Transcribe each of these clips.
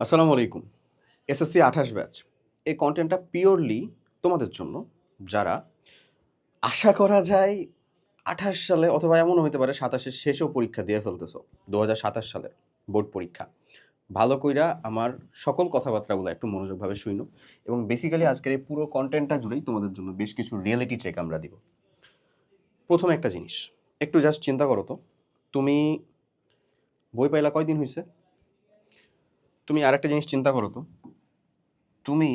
আসসালামু আলাইকুম। SSC 28 batch. এই কনটেন্টটা পিওরলি তোমাদের জন্য, যারা আশা করা যায় 28 সালে অথবা এমনও হতে পারে 27 এর শেষেও পরীক্ষা দিয়ে ফেলতেছো। 2027 সালের বোর্ড পরীক্ষা। ভালো কইরা আমার সকল কথাবার্তাগুলো একটু মনোযোগভাবে শুইনো এবং বেসিক্যালি আজকের এই পুরো কনটেন্টটা জুড়েই তোমাদের জন্য বেশ কিছু রিয়েলিটি চেক আমরা দিব। প্রথম একটা জিনিস, একটু জাস্ট চিন্তা করো তো, তুমি বই পাইলা কয়দিন হইছে? তুমি আরেকটা জিনিস চিন্তা করো তো, তুমি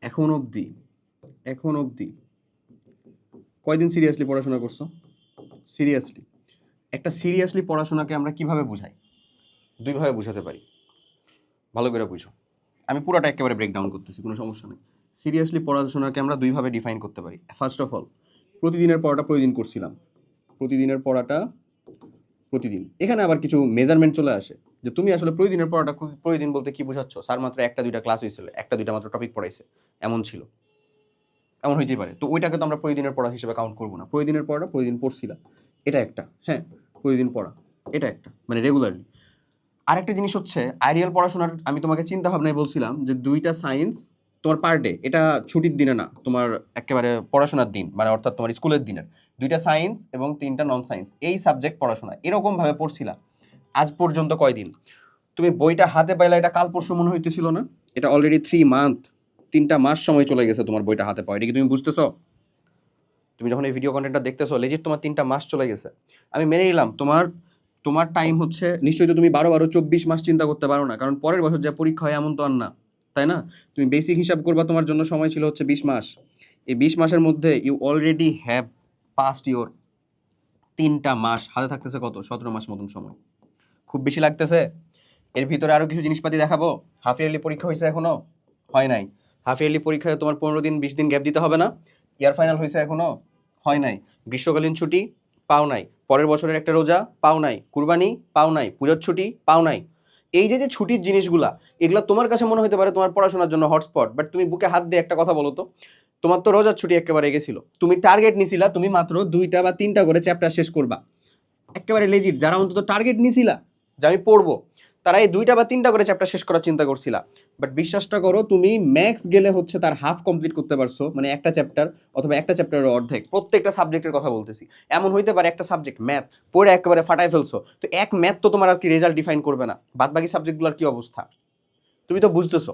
এখন অবধি এখন অবধি কয়দিন সিরিয়াসলি পড়াশোনা করছো? সিরিয়াসলি একটা সিরিয়াসলি পড়াশোনাকে আমরা কিভাবে বুঝাই? দুইভাবে বুঝাতে পারি, ভালো করে বুঝো। আমি পুরোটা একেবারে ব্রেকডাউন করতেছি, কোনো সমস্যা নেই। সিরিয়াসলি পড়াশোনাকে আমরা দুইভাবে ডিফাইন করতে পারি। ফার্স্ট অফ অল, প্রতিদিনের পড়াটা প্রতিদিন করছিলাম, প্রতিদিনের পড়াটা প্রতিদিন। এখানে আবার কিছু মেজারমেন্ট চলে আসে যে তুমি আসলে প্রতিদিনের পড়াটা প্রতিদিন বলতে কি বোঝাচ্ছ? স্যার মাত্র একটা দুইটা ক্লাস হয়েছিল, একটা দুইটা মাত্র টপিক পড়াইছে, এমন ছিল, এমন হইতেই পারে। তো ওইটাকে তো আমরা প্রতিদিনের পড়া হিসেবে কাউন্ট করবো না। প্রতিদিনের পড়াটা প্রতিদিন পড়ছিলাম, এটা একটা। হ্যাঁ, প্রতিদিন পড়া, এটা একটা, মানে রেগুলারলি। আরেকটা জিনিস হচ্ছে আইডিয়াল পড়াশোনার, আমি তোমাকে চিন্তা ভাবনায় বলছিলাম যে 2টা সায়েন্স তোমার পার ডে, এটা ছুটির দিনে না, তোমার একেবারে পড়াশোনার দিন, মানে অর্থাৎ তোমার স্কুলের দিনের 2টা সায়েন্স এবং 3টা নন সায়েন্স, এই সাবজেক্ট পড়াশোনা এরকমভাবে পড়ছিলাম। আজ পর্যন্ত কয়দিন? তুমি বইটা হাতে পাইলা, এটা কাল পরশু মনে হইতেছিল না? এটা অলরেডি 3 মান্থ, 3টা মাস সময় চলে গেছে তোমার বইটা হাতে পাওয়া। এটা কি তুমি বুঝতেছো? তুমি যখন এই ভিডিও কন্টেন্টটা দেখতেছো, লেজিট তোমার 3টা মাস চলে গেছে। আমি মেনে নিলাম তোমার তোমার টাইম হচ্ছে, নিশ্চয়ই তো তুমি 12 24 মাস চিন্তা করতে পারো না, কারণ পরের বছর যা পরীক্ষা হয় এমন তো আর না, তাই না? তুমি বেসিক হিসাব করবা, তোমার জন্য সময় ছিল হচ্ছে 20 মাস। এই 20 মাসের মধ্যে you already have past your 3টা মাস, হাতে থাকতেছে কত? 17 মাস মতন সময়। খুব বেশি লাগতেছে? এর ভিতরে আরও কিছু জিনিসপাতি দেখাবো। হাফ ইয়ারলি পরীক্ষা হয়েছে এখনো? হয় নাই। হাফ ইয়ারলি পরীক্ষায় তোমার 15 দিন 20 দিন গ্যাপ দিতে হবে না? ইয়ার ফাইনাল হয়েছে এখনো? হয় নাই। গ্রীষ্মকালীন ছুটি পাও নাই, পরের বছরের একটা রোজা পাও নাই, কুরবানি পাও নাই, পূজার ছুটি পাও নাই। এই যে যে ছুটির জিনিসগুলা, এগুলা তোমার কাছে মনে হতে পারে তোমার পড়াশোনার জন্য হটস্পট, বাট তুমি বুকে হাত দিয়ে একটা কথা বলো তো, তোমার তো রোজার ছুটি একেবারে গেছিল, তুমি টার্গেট নিছিলা তুমি মাত্র 2টা বা 3টা করে চ্যাপ্টার শেষ করবা। একেবারে লেজিট যারা অন্তত টার্গেট নিছিলা যে আমি পড়বো, তারা এই 2টা বা 3টা করে চ্যাপ্টার শেষ করার চিন্তা করছিলা। বাট বিশ্বাসটা করো, তুমি ম্যাক্স গেলে হচ্ছে তার হাফ কমপ্লিট করতে পারছো, মানে একটা চ্যাপ্টার অথবা একটা চ্যাপ্টারের অর্ধেক। প্রত্যেকটা সাবজেক্টের কথা বলতেছি। এমন হইতে পারে একটা সাবজেক্ট ম্যাথ পড়ে একেবারে ফাটাই ফেলছো, তো এক ম্যাথ তো তোমার আর কি রেজাল্ট ডিফাইন করবে না, বাদ বাকি সাবজেক্টগুলোর কি অবস্থা? তুমি তো বুঝতেছো।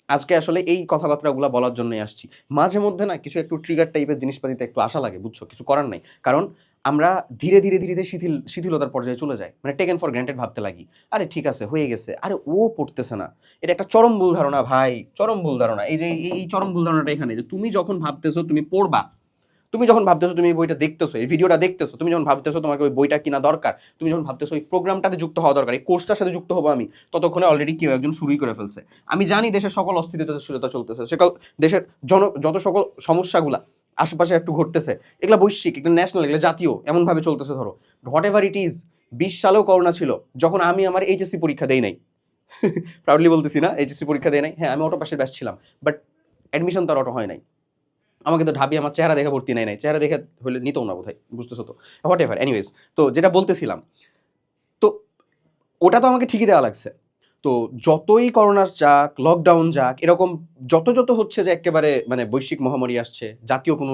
আজকে আসলে এই কথাবার্তাগুলো বলার জন্যই আসছি। মাঝে মধ্যে না কিছু একটু ট্রিগার টাইপের জিনিসপাতিতে একটু আশা লাগে, বুঝছো? কিছু করার নাই, কারণ আমরা ধীরে ধীরে ধীরে ধীরে শিথিলতার পর্যায়ে চলে যাই, মানে টেকেন ফর গ্রান্টেড ভাবতে লাগি। আরে ঠিক আছে, হয়ে গেছে, আরে ও পড়তেছে না। এটা একটা চরম ভুল ধারণা ভাই, চরম ভুল ধারণা। এই যে এই চরম ভুল ধারণাটা এখানে, যে তুমি যখন ভাবতেছো তুমি পড়বা, তুমি যখন ভাবতেছো তুমি এই বইটা দেখতেছো, এই ভিডিওটা দেখতেছো, তুমি যখন ভাবতেছো তোমাকে ওই বইটা কিনা দরকার, তুমি যখন ভাবতেছো ওই প্রোগ্রামটাতে যুক্ত হওয়া দরকার, এই কোর্সটার সাথে যুক্ত হবো আমি, ততক্ষণে অলরেডি কেউ একজন শুরুই করে ফেলছে। আমি জানি দেশের সকল অস্থিরতা চলতেছে, সকল দেশের যত সকল সমস্যাগুলা আশেপাশে একটু ঘটতেছে, এগুলা বৈশ্বিক, এগুলো ন্যাশনাল, এগুলো জাতীয়, এমনভাবে চলতেছে। ধরো হোয়াট এভার ইট ইজ, 20 সালেও করোনা ছিল, যখন আমি আমার এইচএসসি পরীক্ষা দেই নাই। প্রাউডলি বলতেছি না, এইচএসসি পরীক্ষা দেই নাই। হ্যাঁ, আমি অটো পাশের ব্যাচ ছিলাম, বাট অ্যাডমিশন তো আর অটো হয় নাই। আমাকে তো ঢাবি আমার চেহারা দেখে ভর্তি নাই, চেহারা দেখে হলে নিতেও না বোধহয়, বুঝতেছো তো? হোয়াট এভার, এনিওয়েজ, তো যেটা বলতেছিলাম, তো ওটা তো আমাকে ঠিকই দেওয়া লাগছে। তো যতই করোনা যাক, লকডাউন যাক, এরকম যত যত হচ্ছে যে একেবারে মানে বৈশ্বিক মহামারী আসছে, জাতীয় কোনো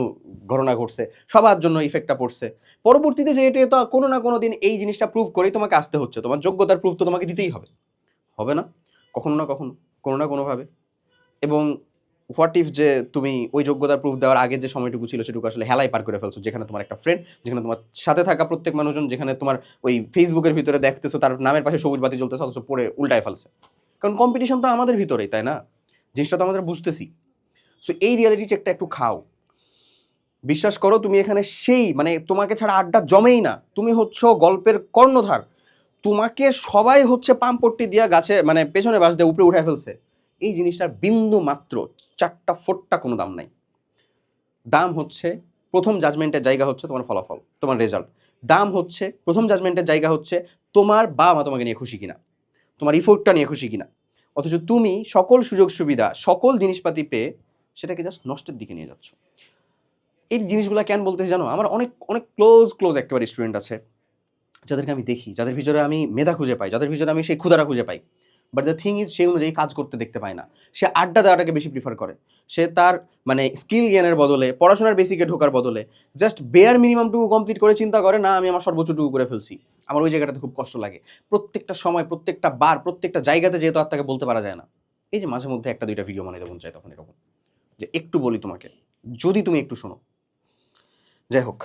ঘটনা ঘটছে, সবার জন্য ইফেক্টটা পড়ছে। পরবর্তীতে যে এটা তো কোনো না কোনো দিন এই জিনিসটা প্রুভ করেই তোমাকে আসতে হচ্ছে, তোমার যোগ্যতার প্রুফ তো তোমাকে দিতেই হবে, হবে না? কখনো না কখনো, কোনো না কোনোভাবে। এবং হোয়াট ইফ যে তুমি ওই যোগ্যতার প্রুফ দেওয়ার আগে যে সময়টুকু ছিল সেটুকু আসলে হেলায় পার করে ফেলছো, যেখানে তোমার একটা ফ্রেন্ড, যেখানে তোমার সাথে থাকা প্রত্যেক মানুষজন, যেখানে তোমার ওই ফেসবুকের ভিতরে দেখতেছো তার নামের পাশে সবুজ বাতি জ্বলতেছে, অথচ পড়ে উল্টায় ফেলছে। কারণ কম্পিটিশন তো আমাদের ভিতরেই, তাই না? জিনিসটা তো আমাদের বুঝতেছি। সো এই রিয়ালিটি চেকটা একটু খাও। বিশ্বাস করো, তুমি এখানে সেই মানে তোমাকে ছাড়া আড্ডা জমেই না, তুমি হচ্ছে গল্পের কর্ণধার। তোমাকে সবাই হচ্ছে পাম্পট্টি দিয়া গাছে মানে পেছনে বাস দিয়ে উপরে উঠে ফেলছে। এই জিনিসটার বিন্দু মাত্র, চারটা ফোটটা কোনো দাম নাই। দাম হচ্ছে প্রথম জাজমেন্টের জায়গা হচ্ছে তোমার ফলাফল, তোমার রেজাল্ট। দাম হচ্ছে প্রথম জাজমেন্টের জায়গা হচ্ছে তোমার বাবা মা তোমাকে নিয়ে খুশি কিনা, তোমার ইফোর্টটা নিয়ে খুশি কিনা। অথচ তুমি সকল সুযোগ সুবিধা, সকল জিনিসপাতি পেয়ে সেটাকে জাস্ট নষ্টের দিকে নিয়ে যাচ্ছ। এই জিনিসগুলো কেন বলতেছি জানো? আমার অনেক অনেক ক্লোজ একেবারে স্টুডেন্ট আছে, যাদেরকে আমি দেখি, যাদের ভিতরে আমি মেধা খুঁজে পাই, যাদের ভিতরে আমি সেই ক্ষুধাটা খুঁজে পাই। বাট দ্য থিং ইজ সেই অনুযায়ী কাজ করতে দেখতে পায় না, সে আড্ডা দেওয়াটাকে বেশি প্রিফার করে। সে তার মানে স্কিল জ্ঞানের বদলে, পড়াশোনার বেসিকে ঢোকার বদলে জাস্ট বেয়ার মিনিমামটুকু কমপ্লিট করে চিন্তা করে না আমি আমার সর্বোচ্চটুকু করে ফেলছি। আমার ওই জায়গাটাতে খুব কষ্ট লাগে। প্রত্যেকটা সময়, প্রত্যেকটা বার, প্রত্যেকটা জায়গাতে যেহেতু আর তাকে বলতে পারা যায় না, এই যে মাঝে মধ্যে একটা দুইটা ভিডিও বানাইতে মন চায় তখন এরকম যে একটু বলি তোমাকে, যদি তুমি একটু শোনো। যাই হোক,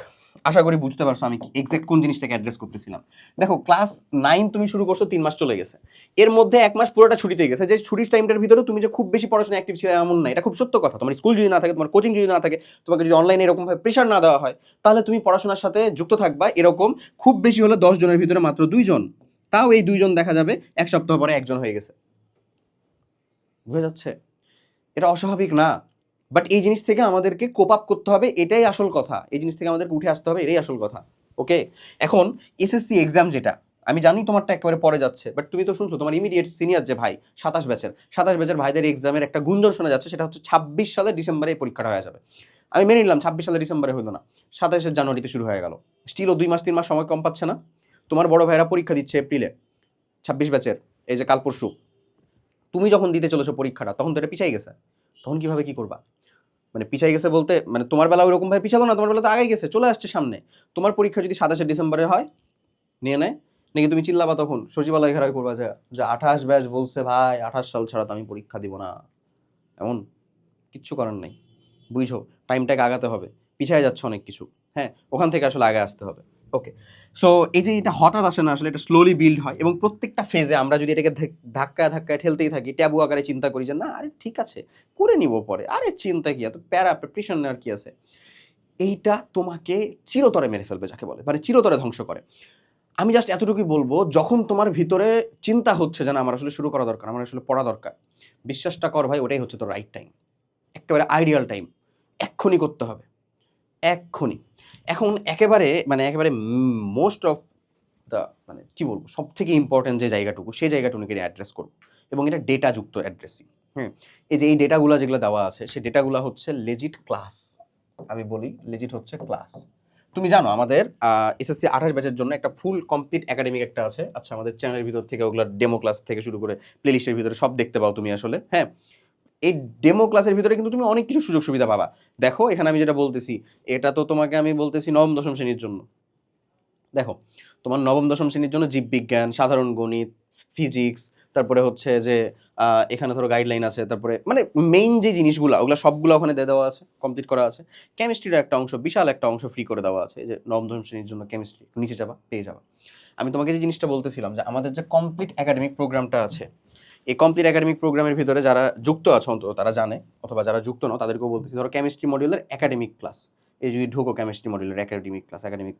আশা করি বুঝতে পারছো আমি এক্সাক্ট কোন জিনিসটাকে অ্যাড্রেস করতেছিলাম। দেখো, ক্লাস 9 তুমি শুরু করছো, 3 মাস চলে গেছে, এর মধ্যে 1 মাস পুরোটা ছুটিতে গেছে। যে ছুটির টাইমটার ভিতরে তুমি যে খুব বেশি পড়াশোনা অ্যাক্টিভ ছিলে এমন না, এটা খুব সত্য কথা। তোমার স্কুল যদি না থাকে, তোমার কোচিং যদি না থাকে, তোমাকে যদি অনলাইনে এরকমভাবে প্রেশার না দেওয়া হয়, তাহলে তুমি পড়াশোনার সাথে যুক্ত থাকবা এরকম খুব বেশি হলে 10 জনের ভিতরে মাত্র 2 জন, তাও এই 2 জন দেখা যাবে 1 সপ্তাহ পরে 1 জন হয়ে গেছে। বুঝা যাচ্ছে? এটা অস্বাভাবিক না, বাট এই জিনিস থেকে আমাদেরকে কোপ আপ করতে হবে, এটাই আসল কথা। এই জিনিস থেকে আমাদেরকে উঠে আসতে হবে, এটাই আসল কথা। ওকে, এখন এসএসসি এক্সাম যেটা, আমি জানি তোমারটা একেবারে পরে যাচ্ছে, বাট তুমি তো শুনছো তোমার ইমিডিয়েট সিনিয়র যে ভাই 27 ব্যাচের ভাইদের এক্সামের একটা গুঞ্জন শোনা যাচ্ছে, সেটা হচ্ছে 26 সালের ডিসেম্বরে এই পরীক্ষাটা হয়ে যাবে। আমি মেনে নিলাম 26 সালের ডিসেম্বরে হইলো না, 27 জানুয়ারিতে শুরু হয়ে গেল। স্টিলও 2 মাস 3 মাস সময় কম পাচ্ছে না। তোমার বড় ভাইরা পরীক্ষা দিচ্ছে এপ্রিলে, 26 ব্যাচের, এই যে কাল পরশু। তুমি যখন দিতে চলেছো পরীক্ষাটা, তখন তো এটা পিছাই গেছে। তখন কিভাবে কি করবা? মানে পিছাই গেছে বলতে মানে তোমার বেলা ওইরকম ভাবে পিছালো না, তোমার বেলা তো আগে গেছে, চলে আসছে সামনে। তোমার পরীক্ষা যদি 27 ডিসেম্বরে হয়, নিয়ে নেয় নাকি তুমি চিল্লাবা তখন সচিবালয় ঘেরাও করবা যে যে 28 ব্যাচ বলছে ভাই 28 সাল ছাড়া তো আমি পরীক্ষা দিব না, এমন কিচ্ছু করার নাই। বুঝছো, টাইমটাকে আগাতে হবে, পিছায় যাচ্ছে অনেক কিছু। হ্যাঁ, ওখান থেকে আসলে আগে আসতে হবে। ওকে, সো এই যে এটা হঠাৎ আসে না, আসলে এটা স্লোলি বিল্ড হয়, এবং প্রত্যেকটা ফেজে আমরা যদি এটাকে ধাক্কায় ধাক্কায় ঠেলতেই থাকি, ট্যাবু আকারে চিন্তা করি যে না আরে ঠিক আছে করে নিব পরে, আরে চিন্তা কি, এত প্রিপারেশন নেওয়ার কি আছে, এইটা তোমাকে চিরতরে মেরে ফেলবে, যাকে বলে মানে চিরতরে ধ্বংস করে। আমি জাস্ট এতটুকুই বলবো, যখন তোমার ভিতরে চিন্তা হচ্ছে যে না আমার আসলে শুরু করা দরকার, আমার আসলে পড়া দরকার, বিশ্বাসটা কর ভাই, ওটাই হচ্ছে তোর রাইট টাইম, একেবারে আইডিয়াল টাইম। এক্ষুনি করতে হবে, এক্ষুনি। এখন একেবারে মোস্ট অফ দ্য মানে কি বলবো, সব থেকে ইম্পর্টেন্ট যে জায়গাটুকু, সেই জায়গাটুকুকে অ্যাড্রেস করবো, এবং এটা ডেটা যুক্ত অ্যাড্রেসিং। হ্যাঁ, এই যে এই ডেটাগুলো যেগুলো দেওয়া আছে, সেই ডেটাগুলো হচ্ছে লেজিট ক্লাস। আমি বলি লেজিট হচ্ছে ক্লাস। তুমি জানো আমাদের এসএসসি 28 ব্যাচের জন্য একটা ফুল কমপ্লিট একাডেমিক একটা আছে। আচ্ছা, আমাদের চ্যানেলের ভিতর থেকে ওগুলো ডেমো ক্লাস থেকে শুরু করে প্লেলিস্টের ভিতরে সব দেখতে পাও তুমি আসলে। হ্যাঁ, এই ডেমো ক্লাসের ভিতরে কিন্তু তুমি অনেক কিছু সুযোগ সুবিধা পাবা। দেখো এখানে আমি যেটা বলতেছি, এটা তো তোমাকে আমি বলতেছি নবম দশম শ্রেণীর জন্য। দেখো, তোমার নবম দশম শ্রেণীর জন্য জীববিজ্ঞান, সাধারণ গণিত, ফিজিক্স, তারপরে হচ্ছে যে এখানে ধরো গাইডলাইন আছে, তারপরে মানে মেইন যে জিনিসগুলো ওগুলো সবগুলো ওখানে দিয়ে দেওয়া আছে, কমপ্লিট করা আছে। কেমিস্ট্রির একটা অংশ, বিশাল একটা অংশ ফ্রি করে দেওয়া আছে, এই যে নবম দশম শ্রেণীর জন্য কেমিস্ট্রি, নিচে যাবা পেয়ে যাবা। আমি তোমাকে যে জিনিসটা বলতেছিলাম যে আমাদের যে কমপ্লিট একাডেমিক প্রোগ্রামটা আছে, এই কমপ্লিট একাডেমিক প্রোগ্রামের ভিতরে যারা যুক্ত আছে অন্তত তারা জানে, অথবা যারা যুক্ত নয় তাদেরকেও বলতেছি, ধরো কেমিস্ট্রি মডিউলের একাডেমিক ক্লাস, এই যদি ঢুকো কেমিস্ট্রি মডিউলের একাডেমিক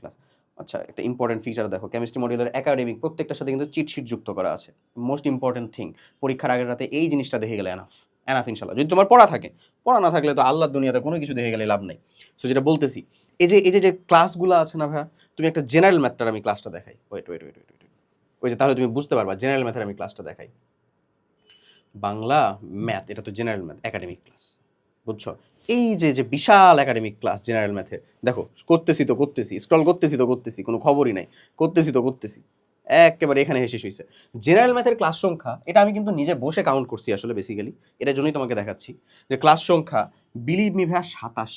ক্লাস। আচ্ছা, একটা ইম্পর্টেন্ট ফিচার দেখো, কেমিস্ট্রি মডিউলের একাডেমিক প্রত্যেকটার সাথে কিন্তু চিট শিট যুক্ত করা আছে। মোস্ট ইম্পর্টেন্ট থিং, পরীক্ষার আগের রাতে এই জিনিসটা দেখে গেলে এনাফ ইনশাল্লাহ। যদি তোমার পড়া থাকে, পড়া না থাকলে তো আল্লাহর দুনিয়াতে কোনো কিছু দেখে গেলে লাভ নেই। সো যেটা বলতেছি, এই যে ক্লাসগুলো আছে না ভাইয়া, তুমি একটা জেনারেল ম্যাথটার আমি ক্লাসটা দেখাই, ওয়েট, ওই যে তাহলে তুমি বুঝতে পারবা। জেনারেল ম্যাথের আমি ক্লাসটা দেখাই, বাংলা ম্যাথ, এটা তো জেনারেল ম্যাথ একাডেমিক ক্লাস, বুঝছো? এই যে যে বিশাল একাডেমিক ক্লাস জেনারেল ম্যাথে, দেখো করতেছি স্ক্রল করতেছি কোনো খবরই নাই, করতেছি একেবারে এখানে শেষ হয়েছে। জেনারেল ম্যাথের ক্লাস সংখ্যা, এটা আমি কিন্তু নিজে বসে কাউন্ট করছি আসলে বেসিক্যালি, এটার জন্যই তোমাকে দেখাচ্ছি যে ক্লাস সংখ্যা বিলিভ মি ভাইয়া 87।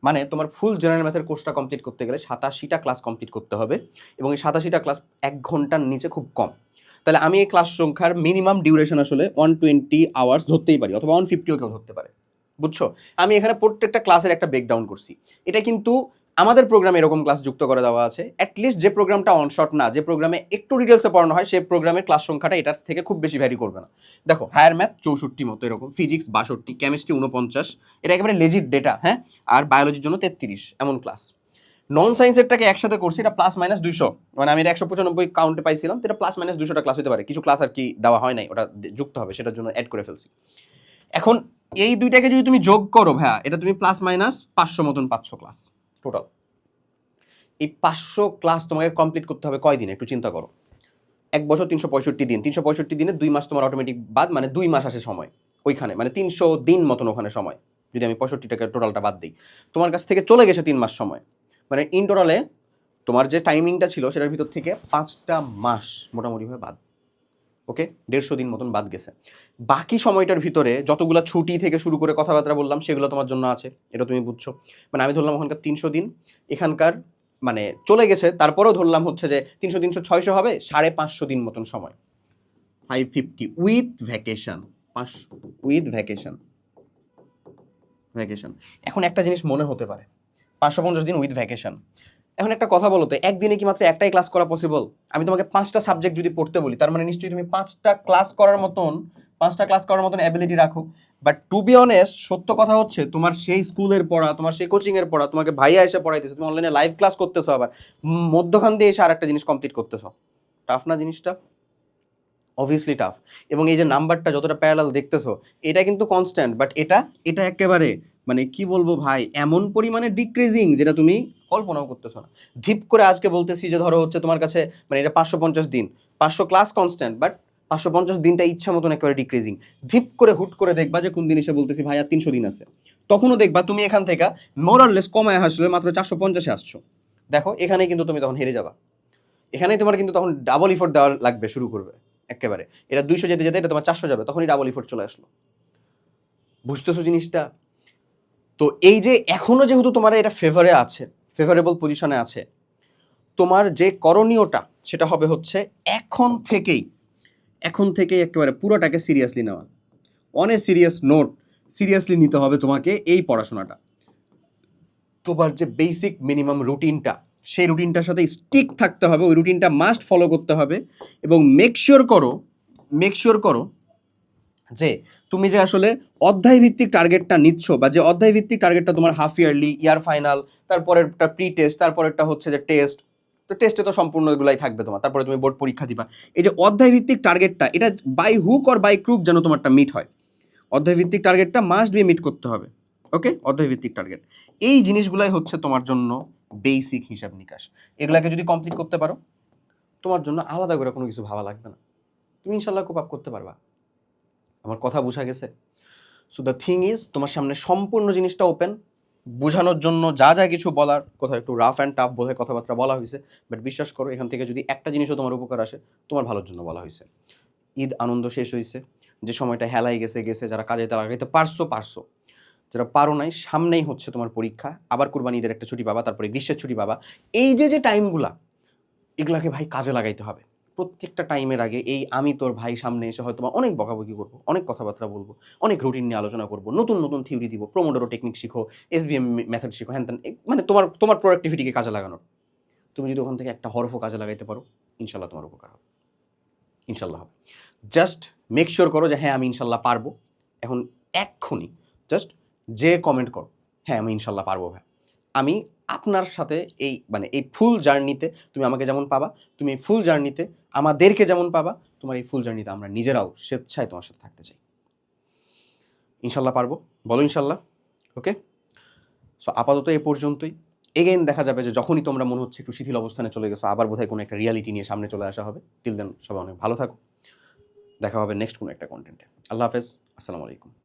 মানে তোমার ফুল জেনারেল ম্যাথের কোর্সটা কমপ্লিট করতে গেলে 87টা ক্লাস কমপ্লিট করতে হবে, এবং এই 87টা ক্লাস 1 ঘন্টার নিচে খুব কম। তাহলে আমি এই ক্লাস সংখ্যার মিনিমাম ডিউরেশন আসলে 120 আওয়ার্স ধরতেই পারি, অথবা 150ও কেউ ধরতে পারে, বুঝছো? আমি এখানে প্রত্যেকটা ক্লাসের একটা ব্রেকডাউন করছি। এটা কিন্তু আমাদের প্রোগ্রামে এরকম ক্লাস যুক্ত করে দেওয়া আছে। অ্যাটলিস্ট যে প্রোগ্রামটা অনশর্ট না, যে প্রোগ্রামে একটু ডিটেলসে পড়ানো হয়, সেই প্রোগ্রামের ক্লাস সংখ্যাটা এটার থেকে খুব বেশি ভ্যারি করবে না। দেখো, হায়ার ম্যাথ 64 মতো এরকম, ফিজিক্স 62, কেমিস্ট্রি 49, এটা একেবারে লেজিট ডেটা। হ্যাঁ, আর বায়োলজির জন্য 33, এমন ক্লাস। নন সায়েন্সেরটাকে একসাথে করছি, এটা প্লাস মাইনাস 200, মানে আমি এটা 195 কাউন্টে পাইছিলাম, তো এটা প্লাস মাইনাস 200টা ক্লাস হতে পারে। কিছু ক্লাস আর কি দেওয়া হয় নাই, ওটা যুক্ত হবে, সেটার জন্য অ্যাড করে ফেলছি। এখন এই দুইটাকে যদি তুমি যোগ করো ভাইয়া, এটা তুমি প্লাস মাইনাস 500 মতন পাচ্ছ ক্লাস টোটাল। এই 500 ক্লাস তোমাকে কমপ্লিট করতে হবে কয় দিনে একটু চিন্তা করো। 1 বছর 365 দিন, 365 দিনে 2 মাস তোমার অটোমেটিক বাদ, মানে 2 মাস আসে সময় ওইখানে, মানে 300 দিন মতন ওখানে সময়। যদি আমি 65টাকে টোটালটা বাদ দিই, তোমার কাছ থেকে চলে গেছে 3 মাস সময়, মানে ইন টোটালে তোমার যে টাইমিংটা ছিল সেটার ভিতর থেকে 5টা মাস মোটামুটিভাবে বাদ। ওকে, 150 দিন মতন বাদ গেছে। বাকি সময়টার ভিতরে যতগুলা ছুটি থেকে শুরু করে কথাবার্তা বললাম সেগুলো তোমার জন্য আছে, এটা তুমি বুঝছো। মানে আমি ধরলাম ওখানকার 300 দিন, এখানকার মানে চলে গেছে, তারপরেও ধরলাম হচ্ছে যে 300 300 600 হবে 550 দিন মতন সময়। 550 with vacation, 500 with vacation. Vacation এখন একটা জিনিস মনে হতে পারে 550 দিন উইথ ভ্যাকেশন। এখন একটা কথা বলো তো, একদিনে কি মাত্র একটাই ক্লাস করা পসিবল? আমি তোমাকে 5টা সাবজেক্ট যদি পড়তে বলি, তার মানে নিশ্চয়ই তুমি 5টা ক্লাস করার মতন অ্যাবিলিটি রাখো। বাট টু বি অনেস্ট, সত্য কথা হচ্ছে তোমার সেই স্কুলের পড়া, তোমার সেই কোচিং এর পড়া, তোমাকে ভাইয়া এসে পড়াইতেছে, তুমি অনলাইনে লাইভ ক্লাস করতেছো, আবার মধ্যখান দিয়ে এসে আরেকটা জিনিস কমপ্লিট করতেছো। টাফ না জিনিসটা? Obviously tough. এবং এই যে নাম্বারটা যতটা প্যারালাল দেখতেছো, এটা কিন্তু কনস্ট্যান্ট, বাট এটা এটা একেবারে মানে কি বলবো ভাই, এমন পরিমাণে ডিক্রিজিং যেটা তুমি কল্পনাও করতেছো না। ধিপ করে আজকে বলতেছি যে ধরো হচ্ছে তোমার কাছে মানে এটা 550 দিন, 500 ক্লাস কনস্ট্যান্ট, বাট 550 দিনটা ইচ্ছা মতন একেবারে ডিক্রিজিং। ধিপ করে হুট করে দেখবা যে কোন দিন এসে বলতেছি ভাই আর 300 দিন আছে, তখনও দেখবা তুমি এখান থেকে মোরাললেস কমায় আসলে মাত্র 450-এ আসছো। দেখো এখানেই কিন্তু তুমি তখন হেরে যাবা, এখানেই তোমার কিন্তু তখন ডাবল ইফোর্ট দেওয়া লাগবে, শুরু করবে একেবারে। এটা 200 যেতে যেতে এটা তোমার 400 যাবে, তখনই ডাবল ইফোর্ট চলে আসলো। বুঝতেছো জিনিসটা? তো এই যে এখনো যেহেতু তোমার এটা ফেভারে আছে, ফেভারেবল পজিশনে আছে, তোমার যে করণীয়টা সেটা হবে হচ্ছে এখন থেকেই একেবারে পুরোটাকে সিরিয়াসলি নেওয়া। On a serious note seriously নিতে হবে তোমাকে এই পড়াশোনাটা। তোমার যে বেসিক মিনিমাম রুটিনটা, সেই রুটিনটার সাথে স্টিক থাকতে হবে, ওই রুটিনটা মাস্ট ফলো করতে হবে। এবং মেক শিওর করো যে তুমি যে আসলে অধ্যায় ভিত্তিক টার্গেটটা নিচ্ছ, বা যে অধ্যায় ভিত্তিক টার্গেটটা তোমার হাফ ইয়ারলি, ইয়ার ফাইনাল, তারপরেরটা প্রি টেস্ট, তারপরেরটা হচ্ছে যে টেস্ট, তো টেস্টে তো সম্পূর্ণ এগুলাই থাকবে তোমার, তারপরে তুমি বোর্ড পরীক্ষা দিবা। এই যে অধ্যায় ভিত্তিক টার্গেটটা, এটা by hook or by crook যেন তোমারটা মিট হয়। অধ্যায় ভিত্তিক টার্গেটটা মাস্ট বি মিট করতে হবে। ওকে, অধ্যায় ভিত্তিক টার্গেট, এই জিনিসগুলাই হচ্ছে তোমার জন্য বেসিক হিসাব নিকাশ। এগুলাকে যদি কমপ্লিট করতে পারো, তোমার জন্য আলাদা করে কোনো কিছু ভাবা লাগবে না, তুমি ইনশাল্লাহ কোপ আপ করতে পারবা। আমার কথা বোঝা গেছে? সো দ্য থিং ইজ, তোমার সামনে সম্পূর্ণ জিনিসটা ওপেন। বোঝানোর জন্য যা যা কিছু বলার, কোথাও একটু রাফ অ্যান্ড টাফ বোধহয় কথাবার্তা বলা হয়েছে, বাট বিশ্বাস করো এখান থেকে যদি একটা জিনিসও তোমার উপকার আসে, তোমার ভালোর জন্য বলা হয়েছে। ঈদ আনন্দ শেষ হয়েছে, যে সময়টা হেলাই গেছে, যারা কাজে লাগাইতে পারছো, যারা পারো নাই, সামনেই হচ্ছে তোমার পরীক্ষা, আবার কুরবানি ঈদের একটা ছুটি পাবা, তারপরে গ্রীষ্মের ছুটি পাবা। এই যে টাইমগুলা, এগুলাকে ভাই কাজে লাগাইতে হবে। প্রত্যেকটা টাইমের আগে এই আমি তোর ভাই সামনে এসে হয়তো অনেক বকাবকি করবো, অনেক কথাবার্তা বলবো, অনেক রুটিন নিয়ে আলোচনা করবো, নতুন নতুন থিওরি দিব, প্রোমোডোরো টেকনিক শিখো, এসবিএম মেথড শিখো, হ্যান ত্যান, মানে তোমার প্রোডাক্টিভিটিকে কাজে লাগানোর। তুমি যদি ওখান থেকে একটা হরফও কাজে লাগাইতে পারো, ইনশাল্লাহ তোমার উপকার হবে, ইনশাল্লাহ হবে। জাস্ট মেক শিওর করো যে হ্যাঁ আমি ইনশাল্লাহ পারবো। এখন এক্ষুনি জাস্ট যে কমেন্ট করো, হ্যাঁ আমি ইনশাল্লাহ পারবো ভাই, আমি আপনার সাথে এই মানে এই ফুল জার্নিতে তুমি আমাকে যেমন পাবা, তুমি এই ফুল জার্নিতে আমাদেরকে যেমন পাবা, তোমার এই ফুল জার্নিতে আমরা নিজেরাও স্বেচ্ছায় তোমার সাথে থাকতে চাই। ইনশাল্লাহ পারবো, বলো ইনশাল্লাহ। ওকে, সো আপাতত এই পর্যন্তই। এগেইন দেখা যাবে যে যখনই তোমরা মনে হচ্ছে একটু শিথিল অবস্থানে চলে গেছো, আবার বোধহয় কোনো একটা রিয়ালিটি নিয়ে সামনে চলে আসা হবে। টিল দেন সবাই অনেক ভালো থাকো, দেখা হবে নেক্সট কোনো একটা কন্টেন্টে। আল্লাহ হাফেজ, আসসালামু আলাইকুম।